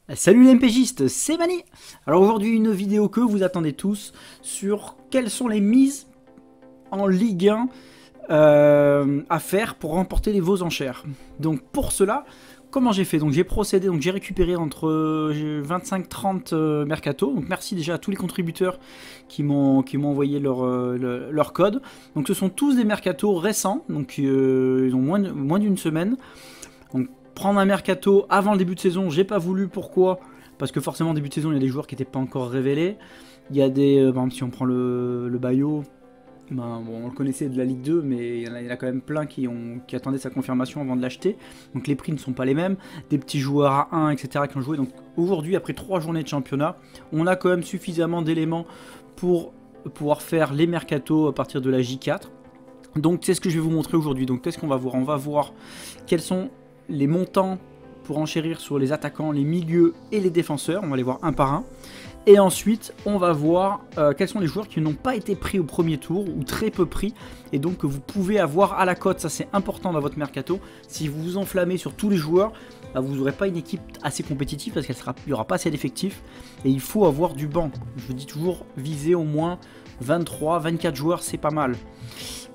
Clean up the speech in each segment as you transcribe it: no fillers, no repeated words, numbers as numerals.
Salut les MPGistes, c'est Mani. Alors aujourd'hui une vidéo que vous attendez tous sur quelles sont les mises en Ligue 1 à faire pour remporter les vos enchères. Donc pour cela, comment j'ai fait? Donc j'ai procédé, donc j'ai récupéré entre 25-30 mercato. Donc merci déjà à tous les contributeurs qui m'ont envoyé leur code. Donc ce sont tous des mercato récents, donc ils ont moins d'une semaine. Donc prendre un mercato avant le début de saison, j'ai pas voulu. Pourquoi? Parce que forcément, début de saison, il y a des joueurs qui n'étaient pas encore révélés. Il y a des. Par exemple, si on prend le Bayo, ben, bon, on le connaissait de la Ligue 2, mais il y en a quand même plein qui attendaient sa confirmation avant de l'acheter. Donc les prix ne sont pas les mêmes. Des petits joueurs à 1, etc. qui ont joué. Donc aujourd'hui, après 3 journées de championnat, on a quand même suffisamment d'éléments pour pouvoir faire les mercatos à partir de la J4. Donc c'est ce que je vais vous montrer aujourd'hui. Donc qu'est-ce qu'on va voir? On va voir quels sont les montants pour enchérir sur les attaquants, les milieux et les défenseurs. On va les voir un par un. Et ensuite, on va voir quels sont les joueurs qui n'ont pas été pris au premier tour ou très peu pris et donc que vous pouvez avoir à la cote. Ça, c'est important dans votre mercato. Si vous vous enflammez sur tous les joueurs, bah, vous n'aurez pas une équipe assez compétitive parce qu'il n'y aura pas assez d'effectifs et il faut avoir du banc. Je dis toujours, viser au moins 23, 24 joueurs, c'est pas mal.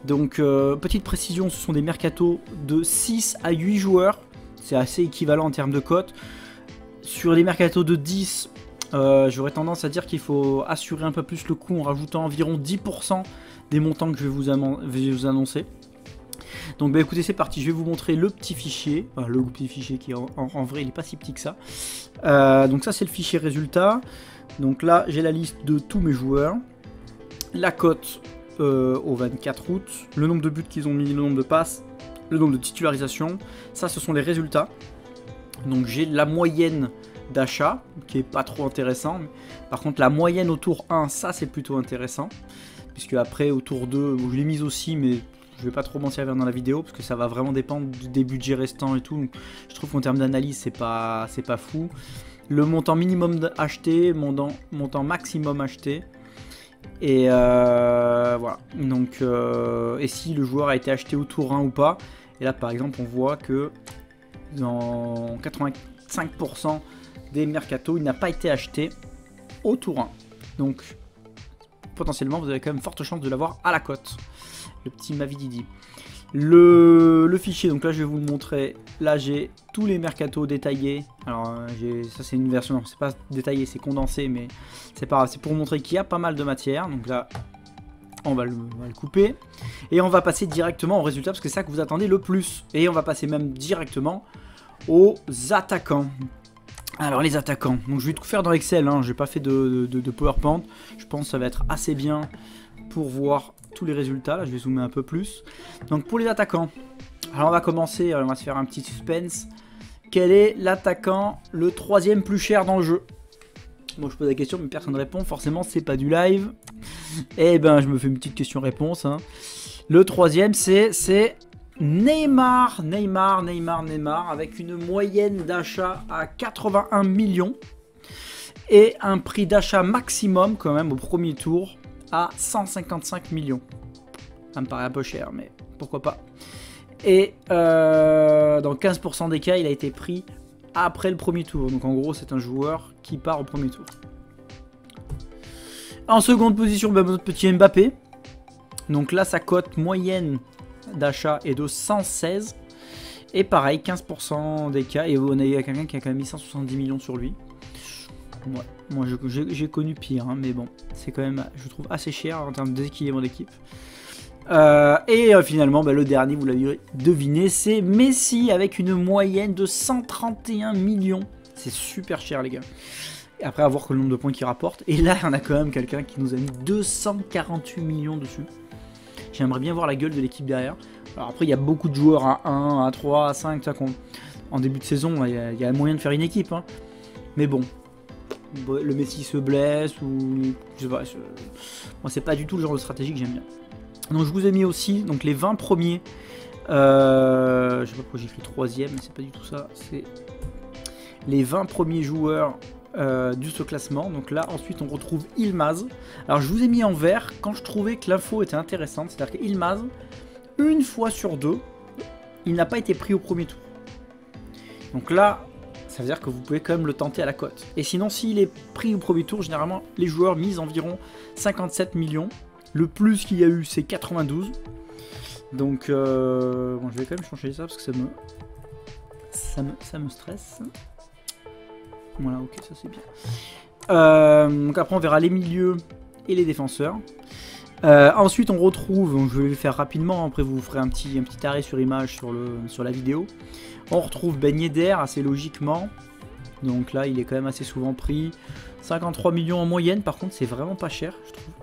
Donc, petite précision, ce sont des mercatos de 6 à 8 joueurs. C'est assez équivalent en termes de cote. Sur les mercatos de 10, j'aurais tendance à dire qu'il faut assurer un peu plus le coup en rajoutant environ 10% des montants que je vais vous annoncer. Donc bah écoutez, c'est parti, je vais vous montrer le petit fichier. Le petit fichier qui en vrai il n'est pas si petit que ça. Donc ça c'est le fichier résultat. Donc là j'ai la liste de tous mes joueurs. La cote au 24 août, le nombre de buts qu'ils ont mis, le nombre de passes, le nombre de titularisations. Ça ce sont les résultats. Donc j'ai la moyenne d'achat qui est pas trop intéressant. Par contre la moyenne au tour 1, ça c'est plutôt intéressant. Puisque après au tour 2, bon, je l'ai mise aussi mais je vais pas trop m'en servir dans la vidéo parce que ça va vraiment dépendre des budgets restants et tout. Donc, je trouve qu'en termes d'analyse c'est pas fou. Le montant minimum acheté, montant maximum acheté. Et voilà. Donc et si le joueur a été acheté au tour 1 ou pas. Et là par exemple on voit que dans 85% des mercatos il n'a pas été acheté au tour 1. Donc potentiellement vous avez quand même forte chance de l'avoir à la cote. Le petit Mavididi. Le fichier, donc là je vais vous le montrer. Là j'ai tous les mercatos détaillés. Alors ça c'est une version, non c'est pas détaillé, c'est condensé, mais c'est pas grave, c'est pour vous montrer qu'il y a pas mal de matière. Donc là on va le couper et on va passer directement au résultat parce que c'est ça que vous attendez le plus. Et on va passer même directement aux attaquants. Alors les attaquants, donc je vais tout faire dans Excel, hein. J'ai pas fait de PowerPoint. Je pense que ça va être assez bien pour voir tous les résultats. Là je vais zoomer un peu plus. Donc pour les attaquants, alors on va commencer, on va se faire un petit suspense. Quel est l'attaquant le troisième plus cher dans le jeu? Bon, je pose la question mais personne ne répond, forcément c'est pas du live. Et ben je me fais une petite question-réponse, hein. Le troisième c'est Neymar, avec une moyenne d'achat à 81 millions et un prix d'achat maximum quand même au premier tour à 155 millions. Ça me paraît un peu cher, mais pourquoi pas. Et dans 15% des cas, il a été pris après le premier tour. Donc en gros, c'est un joueur qui part au premier tour. En seconde position, bah, notre petit Mbappé. Donc là, sa cote moyenne d'achat est de 116. Et pareil, 15% des cas. Et on a quelqu'un qui a quand même mis 170 millions sur lui. Ouais, moi j'ai connu pire, hein, mais bon, c'est quand même, je trouve, assez cher en termes d'équilibre d'équipe. Et finalement, bah, le dernier, vous l'avez deviné, c'est Messi avec une moyenne de 131 millions. C'est super cher, les gars. Et après, à voir que le nombre de points qu'il rapporte. Et là, on a quand même quelqu'un qui nous a mis 248 millions dessus. J'aimerais bien voir la gueule de l'équipe derrière. Alors après, il y a beaucoup de joueurs à 1, à 3, à 5, ça, en début de saison, il y a moyen de faire une équipe. Hein. Mais bon. Le Messi se blesse ou je sais pas, moi c'est pas du tout le genre de stratégie que j'aime bien. Donc je vous ai mis aussi donc les 20 premiers, je sais pas pourquoi j'ai écrit 3ème, mais c'est pas du tout ça, c'est les 20 premiers joueurs de ce classement. Donc là ensuite on retrouve Yılmaz. Alors je vous ai mis en vert quand je trouvais que l'info était intéressante, c'est-à-dire que Yılmaz, une fois sur deux, il n'a pas été pris au premier tour. Donc là Ça veut dire que vous pouvez quand même le tenter à la cote. Et sinon, s'il est pris au premier tour, généralement, les joueurs misent environ 57 millions. Le plus qu'il y a eu, c'est 92. Donc, bon, je vais quand même changer ça parce que ça me stresse. Voilà, ok, ça c'est bien. Donc après, on verra les milieux et les défenseurs. Ensuite, on retrouve, donc je vais le faire rapidement, après vous ferez un petit arrêt sur image sur la vidéo. On retrouve Ben Yedder assez logiquement. Donc là, il est quand même assez souvent pris. 53 millions en moyenne, par contre, c'est vraiment pas cher, je trouve.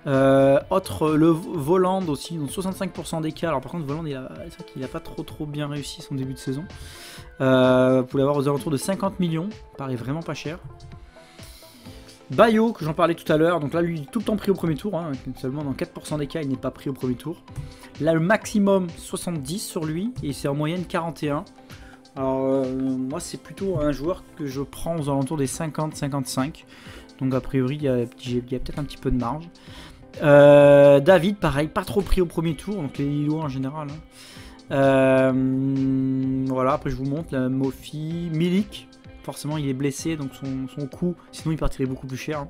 Le Voland aussi, donc 65% d'écart. Alors par contre, Voland, c'est vrai qu'il n'a pas trop bien réussi son début de saison. Vous pouvez l'avoir aux alentours de 50 millions, paraît vraiment pas cher. Bayo, que j'en parlais tout à l'heure, donc là lui tout le temps pris au premier tour, hein, seulement dans 4% des cas il n'est pas pris au premier tour. Là le maximum 70 sur lui et c'est en moyenne 41. Alors moi c'est plutôt un joueur que je prends aux alentours des 50-55, donc a priori il y a peut-être un petit peu de marge. David pareil, pas trop pris au premier tour, donc les Lillois en général. Hein. Voilà, après je vous montre la Mofi, Milik. Forcément il est blessé donc son coût sinon il partirait beaucoup plus cher. Hein.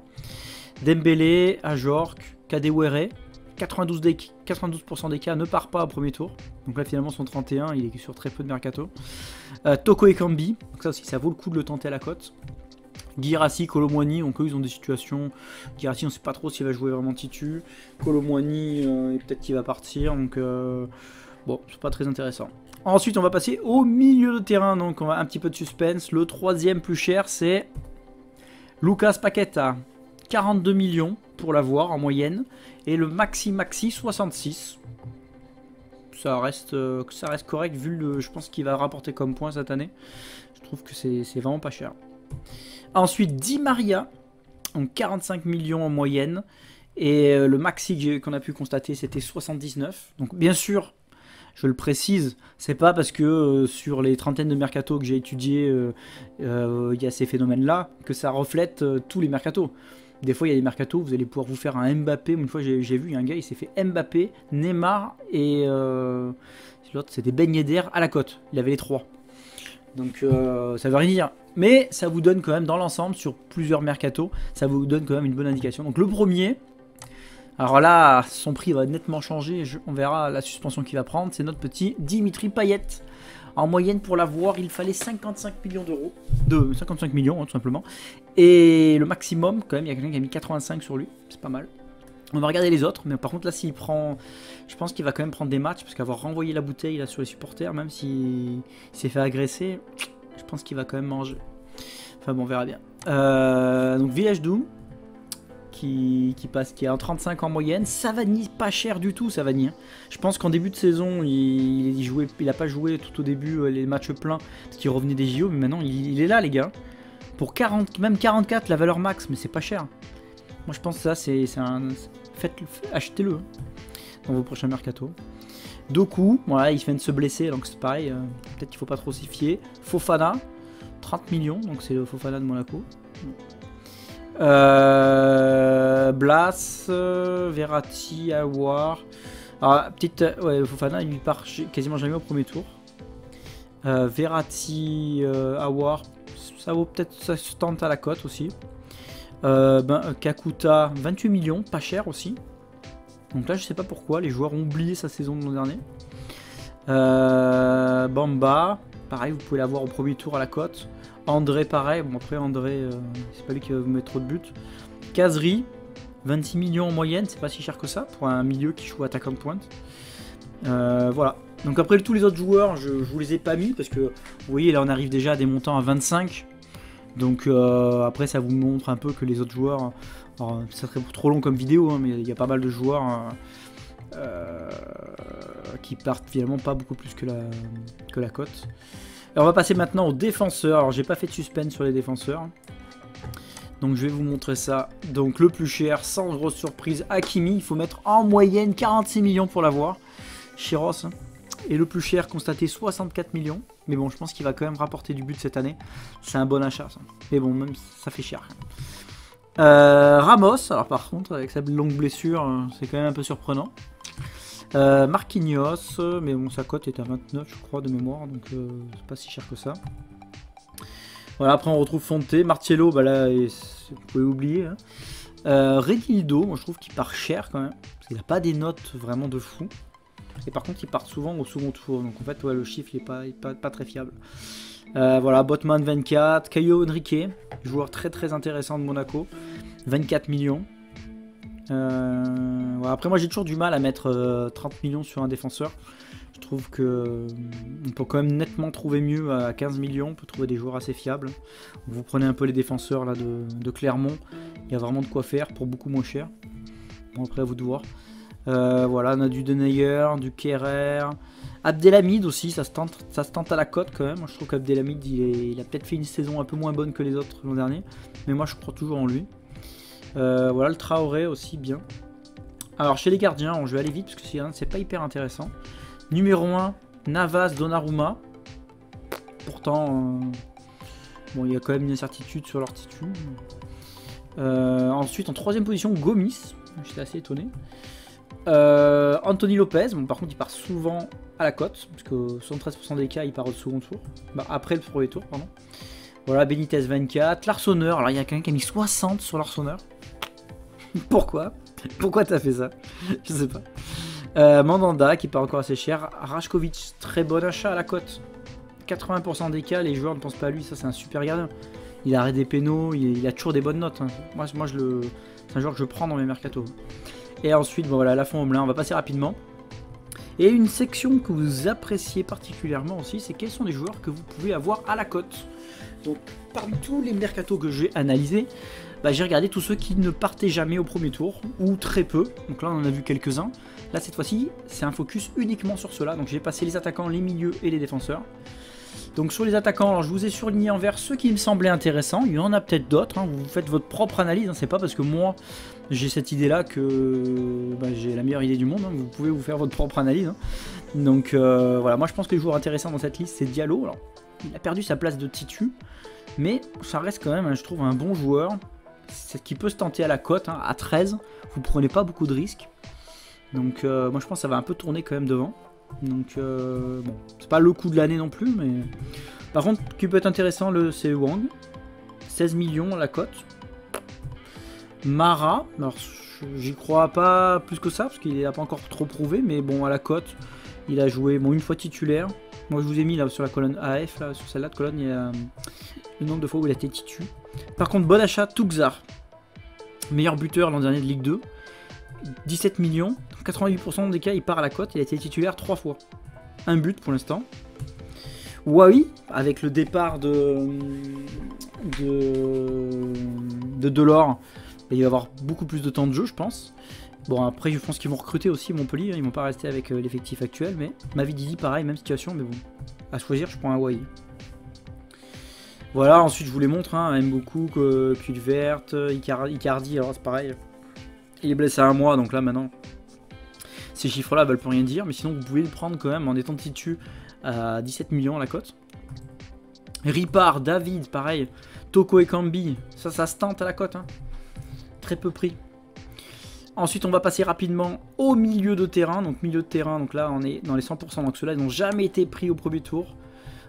Dembélé, Ajorc, Kadewere, 92% des cas ne part pas au premier tour. Donc là finalement son 31 il est sur très peu de mercato. Toko Ekambi, donc ça aussi ça vaut le coup de le tenter à la cote. Guirassy, Colomwani, donc eux ils ont des situations. Guirassy on sait pas trop s'il va jouer vraiment titu. Colomwani peut-être qu'il va partir donc bon c'est pas très intéressant. Ensuite, on va passer au milieu de terrain, donc on va un petit peu de suspense. Le troisième plus cher, c'est Lucas Paqueta, 42 millions pour l'avoir en moyenne. Et le maxi 66. Ça reste correct vu je pense qu'il va rapporter comme point cette année. Je trouve que c'est vraiment pas cher. Ensuite, Di Maria, donc 45 millions en moyenne. Et le maxi qu'on a pu constater, c'était 79. Donc bien sûr... Je le précise, c'est pas parce que sur les trentaines de mercatos que j'ai étudiés, il y a ces phénomènes-là, que ça reflète tous les mercatos. Des fois, il y a des mercatos, vous allez pouvoir vous faire un Mbappé. Une fois, j'ai vu, il y a un gars, il s'est fait Mbappé, Neymar et l'autre, c'était Ben Yedder à la cote. Il avait les trois. Donc, ça veut rien dire. Mais ça vous donne quand même, dans l'ensemble, sur plusieurs mercatos, ça vous donne quand même une bonne indication. Donc, le premier... Alors là, son prix va nettement changer, on verra la suspension qu'il va prendre. C'est notre petit Dimitri Payet. En moyenne, pour l'avoir, il fallait 55 millions d'euros. 55 millions, hein, tout simplement. Et le maximum, quand même, il y a quelqu'un qui a mis 85 sur lui. C'est pas mal. On va regarder les autres. Mais par contre, là, s'il prend... Je pense qu'il va quand même prendre des matchs. Parce qu'avoir renvoyé la bouteille là sur les supporters, même s'il s'est fait agresser, je pense qu'il va quand même manger. Enfin bon, on verra bien. Donc, Village Doom. Qui est en 35 en moyenne. Savani, pas cher du tout, Savani. Hein. Je pense qu'en début de saison, il n'a pas joué tout au début les matchs pleins parce qu'il revenait des JO, mais maintenant il est là, les gars. Pour 40, même 44, la valeur max, mais c'est pas cher. Moi, je pense que ça, c'est un. Achetez-le hein, dans vos prochains mercato. Doku, voilà, il vient de se blesser, donc c'est pareil. Peut-être qu'il faut pas trop s'y fier. Fofana, 30 millions, donc c'est le Fofana de Monaco. Blas, Verratti, Aouar. Alors, petite. Ouais, Fofana, il part quasiment jamais au premier tour. Verratti, Aouar, ça vaut peut-être. Ça se tente à la cote aussi. Kakuta, 28 millions, pas cher aussi. Donc là, je sais pas pourquoi, les joueurs ont oublié sa saison de l'an dernier. Bamba, pareil, vous pouvez l'avoir au premier tour à la cote. André, pareil. Bon, après, André, c'est pas lui qui va vous mettre trop de buts. Kazri, 26 millions en moyenne. C'est pas si cher que ça pour un milieu qui joue attaquant de pointe. Voilà. Donc, après, tous les autres joueurs, je vous les ai pas mis parce que vous voyez, là, on arrive déjà à des montants à 25. Donc, après, ça vous montre un peu que les autres joueurs. Alors, ça serait trop long comme vidéo, hein, mais il y a pas mal de joueurs qui partent finalement pas beaucoup plus que la cote. Alors on va passer maintenant aux défenseurs. Alors j'ai pas fait de suspense sur les défenseurs. Donc je vais vous montrer ça. Donc le plus cher, sans grosse surprise, Hakimi. Il faut mettre en moyenne 46 millions pour l'avoir. Chiros. Et le plus cher, constaté 64 millions. Mais bon, je pense qu'il va quand même rapporter du but cette année. C'est un bon achat ça. Mais bon, même ça fait cher. Ramos. Alors par contre, avec sa longue blessure, c'est quand même un peu surprenant. Marquinhos, mais bon, sa cote est à 29 je crois de mémoire, donc c'est pas si cher que ça. Voilà, après on retrouve Fonte, Martiello, bah là, vous pouvez oublier. Hein. Redildo, moi je trouve qu'il part cher quand même. Parce qu'il n'a pas des notes vraiment de fou. Et par contre, il part souvent au second tour. Donc en fait, ouais, le chiffre il est pas très fiable. Voilà, Botman 24, Caio Henrique, joueur très très intéressant de Monaco. 24 millions. Voilà, après, moi j'ai toujours du mal à mettre 30 millions sur un défenseur. Je trouve que on peut quand même nettement trouver mieux à 15 millions. On peut trouver des joueurs assez fiables. Vous prenez un peu les défenseurs là de Clermont. Il y a vraiment de quoi faire pour beaucoup moins cher. Bon, après, à vous de voir. Voilà, on a du Denayer, du Kerrer. Abdelhamid aussi, ça se tente à la cote quand même. Moi, je trouve qu'Abdelhamid, il a peut-être fait une saison un peu moins bonne que les autres l'an dernier. Mais moi, je crois toujours en lui. Voilà, le Traoré aussi, bien. Alors, chez les gardiens, je vais aller vite parce que c'est pas hyper intéressant. Numéro 1, Navas Donnarumma. Pourtant, bon, il y a quand même une incertitude sur leur titu. Ensuite, en troisième position, Gomis. J'étais assez étonné. Anthony Lopez. Bon, par contre, il part souvent à la cote. Parce que 73% des cas, il part au second tour. Bah, après le premier tour, pardon. Voilà, Benitez 24. Larsonneur. Alors, il y a quelqu'un qui a mis 60 sur Larsonneur. Pourquoi? Pourquoi t'as fait ça? Je sais pas. Mandanda qui part encore assez cher. Rajkovic, très bon achat à la cote. 80% des cas, les joueurs ne pensent pas à lui. Ça, c'est un super gardien. Il arrête des pénaux, il a toujours des bonnes notes. Hein. Moi c'est un joueur que je prends dans mes mercatos. Et ensuite, bon, voilà, la fond Omelin, on va passer rapidement. Et une section que vous appréciez particulièrement aussi, c'est quels sont les joueurs que vous pouvez avoir à la cote. Donc, parmi tous les mercatos que j'ai analysés, bah, j'ai regardé tous ceux qui ne partaient jamais au premier tour, ou très peu. Donc là, on en a vu quelques-uns. Là, cette fois-ci, c'est un focus uniquement sur ceux-là. Donc j'ai passé les attaquants, les milieux et les défenseurs. Donc sur les attaquants, alors, je vous ai surligné en vert ceux qui me semblaient intéressants. Il y en a peut-être d'autres. Hein. Vous faites votre propre analyse. Hein. C'est pas parce que moi, j'ai cette idée-là que bah, j'ai la meilleure idée du monde. Hein. Vous pouvez vous faire votre propre analyse. Hein. Donc voilà, moi je pense que les joueurs intéressants dans cette liste, c'est Diallo. Alors, il a perdu sa place de titu. Mais ça reste quand même, je trouve, un bon joueur. C'est qui peut se tenter à la cote. Hein. À 13, vous prenez pas beaucoup de risques. Donc moi je pense que ça va un peu tourner quand même devant. Donc bon, c'est pas le coup de l'année non plus, mais par contre, ce qui peut être intéressant, c'est Wang. 16 millions la cote. Mara, alors j'y crois pas plus que ça, parce qu'il n'a pas encore trop prouvé, mais bon, à la cote, il a joué une fois titulaire. Moi je vous ai mis là sur la colonne AF, là, sur celle-là de colonne, il y a le nombre de fois où il a été titu. Par contre, bon achat, Tuxar. Meilleur buteur l'an dernier de Ligue 2. 17 millions, 88% des cas il part à la cote, il a été titulaire 3 fois. Un but pour l'instant. Huawei, avec le départ de Delors, il va y avoir beaucoup plus de temps de jeu, je pense. Bon, après, je pense qu'ils vont recruter aussi Montpellier, ils vont pas rester avec l'effectif actuel, mais Mavididi, pareil, même situation, mais bon, à choisir, je prends un Huawei. Voilà, ensuite je vous les montre, hein, Mboukou, Culvert, Icardi, alors c'est pareil. Il est blessé à un mois, donc là maintenant, ces chiffres-là veulent plus rien dire. Mais sinon, vous pouvez le prendre quand même en étant titu à 17 millions à la cote. Ripard, David, pareil. Toko et Kambi, ça se tente à la cote. Hein. Très peu pris. Ensuite, on va passer rapidement au milieu de terrain. Donc milieu de terrain, donc là on est dans les 100%. Donc ceux-là n'ont jamais été pris au premier tour.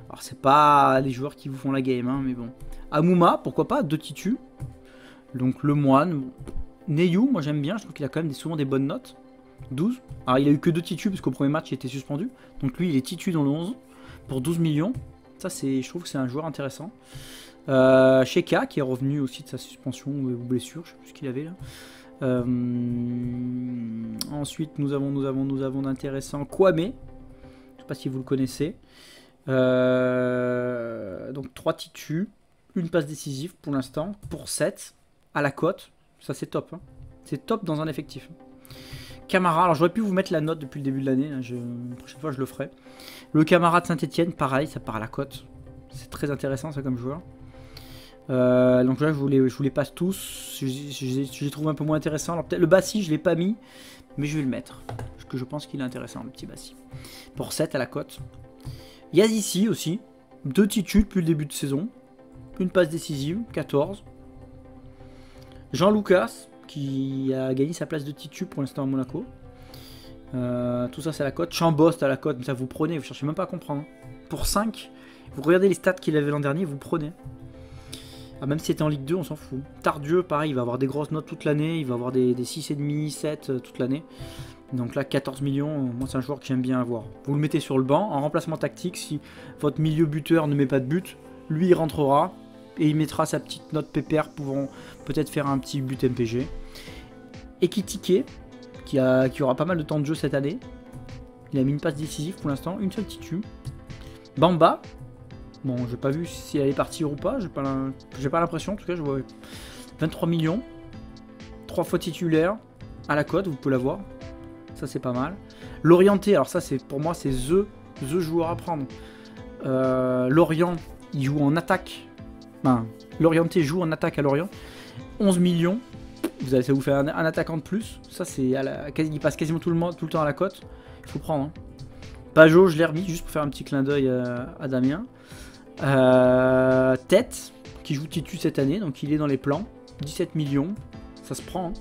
Alors c'est pas les joueurs qui vous font la game, hein, mais bon. Amouma, pourquoi pas, 2 titus. Donc le Moine. Neyou, moi j'aime bien, je trouve qu'il a quand même souvent des bonnes notes. 12. Alors il a eu que 2 titus parce qu'au premier match il était suspendu. Donc lui il est titu dans le 11 pour 12 millions. Ça je trouve que c'est un joueur intéressant. Sheka qui est revenu aussi de sa suspension ou blessure, je sais plus ce qu'il avait là. Ensuite nous avons d'intéressant Kwame. Je sais pas si vous le connaissez. Donc 3 titus, une passe décisive pour l'instant, pour 7 à la cote. Ça c'est top, hein. C'est top dans un effectif. Camara, alors j'aurais pu vous mettre la note depuis le début de l'année, la prochaine fois je le ferai. Le Camara de Saint-Etienne, pareil, ça part à la cote. C'est très intéressant ça comme joueur. Donc là je vous les passe tous, je les trouve un peu moins intéressants. Alors peut-être le Bassi je ne l'ai pas mis, mais je vais le mettre. Parce que je pense qu'il est intéressant le petit Bassi. Pour 7 à la cote. Yazici aussi, 2 titus depuis le début de saison. Une passe décisive, 14. Jean Lucas, qui a gagné sa place de titu pour l'instant à Monaco. Tout ça c'est à la cote. Chambost à la cote, mais ça vous prenez, vous cherchez même pas à comprendre. Pour 5, vous regardez les stats qu'il avait l'an dernier, vous prenez. Ah, même si c'était en Ligue 2, on s'en fout. Tardieu, pareil, il va avoir des grosses notes toute l'année. Il va avoir des 6,5, 7 toute l'année. Donc là, 14 millions, moi c'est un joueur que j'aime bien avoir. Vous le mettez sur le banc, en remplacement tactique, si votre milieu buteur ne met pas de but, lui il rentrera et il mettra sa petite note pépère, pouvant peut-être faire un petit but MPG. Ekitike, qui aura pas mal de temps de jeu cette année. Il a mis une passe décisive pour l'instant, une seule titu. Bamba, bon j'ai pas vu si elle est partie ou pas, j'ai pas l'impression, en tout cas je vois 23 millions, 3 fois titulaire, à la cote, vous pouvez la voir. Ça c'est pas mal. L'Orienté, alors ça c'est pour moi c'est the joueur à prendre. Lorient, il joue en attaque. Enfin, L'Orienté joue en attaque à Lorient. 11 millions. Ça vous fait un attaquant de plus. Ça c'est il passe quasiment tout le temps à la cote. Il faut prendre. Hein. Pajot, je l'ai remis juste pour faire un petit clin d'œil à Damien. Tête, qui joue Titu cette année, donc il est dans les plans. 17 millions. Ça se prend. Hein.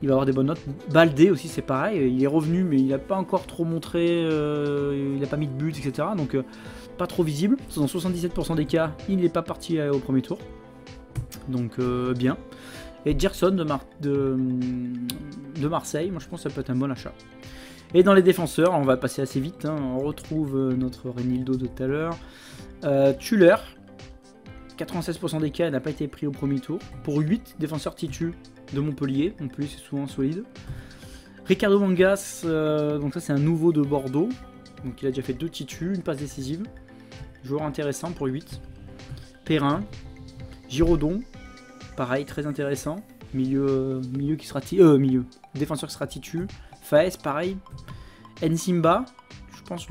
Il va avoir des bonnes notes. Baldé aussi, c'est pareil. Il est revenu, mais il n'a pas encore trop montré. Il n'a pas mis de but, etc. Donc, pas trop visible. Dans 77% des cas, il n'est pas parti au premier tour. Donc, bien. Et Gerson de Marseille, moi je pense que ça peut être un bon achat. Et dans les défenseurs, on va passer assez vite. Hein. On retrouve notre Renildo de tout à l'heure. Tuller. 96% des cas, il n'a pas été pris au premier tour. Pour 8 défenseurs titus de Montpellier. Montpellier, c'est souvent solide. Ricardo Mangas, donc ça c'est un nouveau de Bordeaux. Donc il a déjà fait 2 titus, une passe décisive. Joueur intéressant pour 8. Perrin. Giraudon. Pareil, très intéressant. Milieu qui sera défenseur qui sera titu. Faes, pareil. Nsimba. Je pense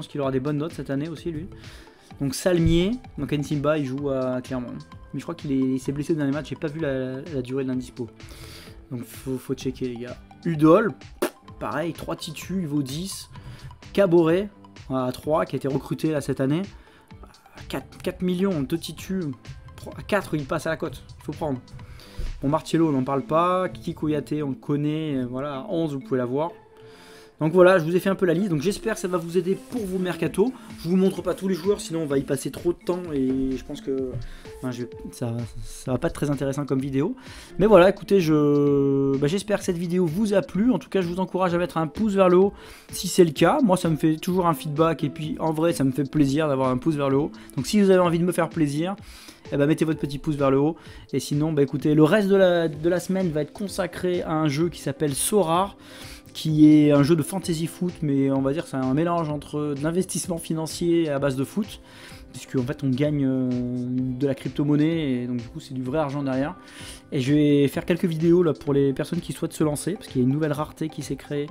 qu'il aura des bonnes notes cette année aussi, lui. Donc Salmier, donc Nsimba il joue à Clermont. Mais je crois qu'il s'est blessé dans les matchs, j'ai pas vu la durée de l'indispo. Donc faut checker les gars. Udol, pareil, 3 titus, il vaut 10. Caboret, à 3, qui a été recruté là cette année. 4 millions, 2 titus. À 4 il passe à la cote, il faut prendre. Bon Martiello on n'en parle pas, Kiki Koyate on le connaît, voilà, à 11 vous pouvez l'avoir. Donc voilà, je vous ai fait un peu la liste, donc j'espère que ça va vous aider pour vos mercato. Je vous montre pas tous les joueurs, sinon on va y passer trop de temps et je pense que ça va pas être très intéressant comme vidéo. Mais voilà, écoutez, j'espère que cette vidéo vous a plu. En tout cas, je vous encourage à mettre un pouce vers le haut si c'est le cas. Moi, ça me fait toujours un feedback et puis en vrai, ça me fait plaisir d'avoir un pouce vers le haut. Donc si vous avez envie de me faire plaisir, eh ben, mettez votre petit pouce vers le haut. Et sinon, écoutez, le reste de la semaine va être consacré à un jeu qui s'appelle Sorare, qui est un jeu de fantasy foot, mais on va dire que c'est un mélange entre de l'investissement financier à base de foot, puisque en fait on gagne de la crypto-monnaie, et donc du coup c'est du vrai argent derrière. Et je vais faire quelques vidéos là pour les personnes qui souhaitent se lancer, parce qu'il y a une nouvelle rareté qui s'est créée,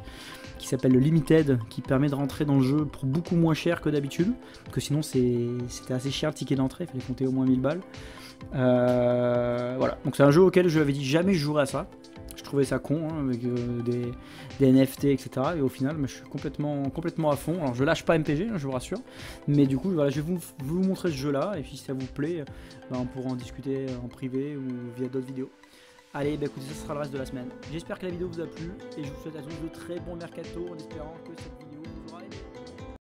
qui s'appelle le Limited, qui permet de rentrer dans le jeu pour beaucoup moins cher que d'habitude, parce que sinon c'était assez cher le ticket d'entrée, il fallait compter au moins 1000 balles. Voilà, donc c'est un jeu auquel je l'avais dit jamais je jouerais à ça. Je trouvais ça con, hein, avec des NFT, etc. Et au final, je suis complètement à fond. Alors je lâche pas MPG, je vous rassure. Mais du coup, voilà, je vais vous montrer ce jeu-là. Et puis si ça vous plaît, on pourra en discuter en privé ou via d'autres vidéos. Allez, écoutez, ça sera le reste de la semaine. J'espère que la vidéo vous a plu. Et je vous souhaite à tous de très bons mercato en espérant que cette vidéo